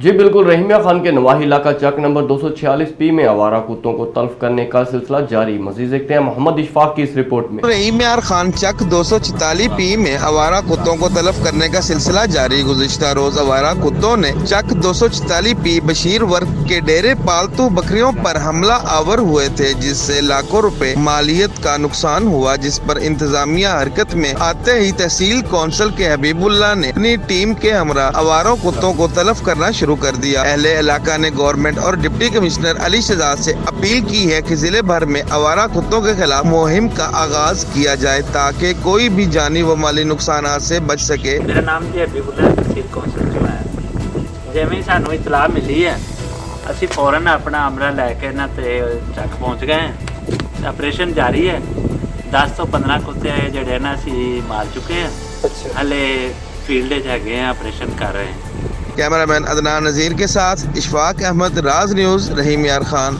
جی بالکل، رحیمیہ خان کے نواحی علاقہ چک نمبر 246 میں آوارہ کتوں کو تلف کرنے کا سلسلہ جاری۔ مزید دیکھتے ہیں محمد اشفاق کی اس رپورٹ میں۔ رحیمیہ خان چک 246 میں آوارہ کتوں کو تلف کرنے کا سلسلہ جاری۔ گزشتہ روز آوارہ کتوں نے چک 246 بشیر ورک کے ڈیرے پالتو بکریوں پر حملہ آور ہوئے تھے، جس سے لاکھوں روپے مالیت کا نقصان ہوا، جس پر انتظامیہ حرکت میں آتے ہی تحصیل کونسل کے حبیب اللہ نے اپنی ٹیم کے ہمراہ آوارہ کتوں کو تلف کرنا شروع کر دیا۔ اہل علاقہ نے گورنمنٹ اور ڈپٹی کمشنر علی شہزاد سے اپیل کی ہے کہ ضلع بھر میں آوارہ کتوں کے خلاف مہم کا آغاز کیا جائے تاکہ کوئی بھی جانی و مالی نقصانات سے بچ سکے۔ میرا نام جی حبیب اللہ تحصیل کونسل جو ہے، جیویں سانو اطلاع ملی ہے اسی فوراً اپنا عملہ لے کے نا تے چک پہنچ گئے ہیں۔ آپریشن جاری ہے۔ 10 ਤੋਂ 15 کتے جڑے نا اسی مار چکے ہیں، ہلے فیلڈ ہے ہیں، آپریشن کر رہے ہیں۔ کیمرہ مین عدنان نذیر کے ساتھ اشفاق احمد، راز نیوز، رحیمیہ خان۔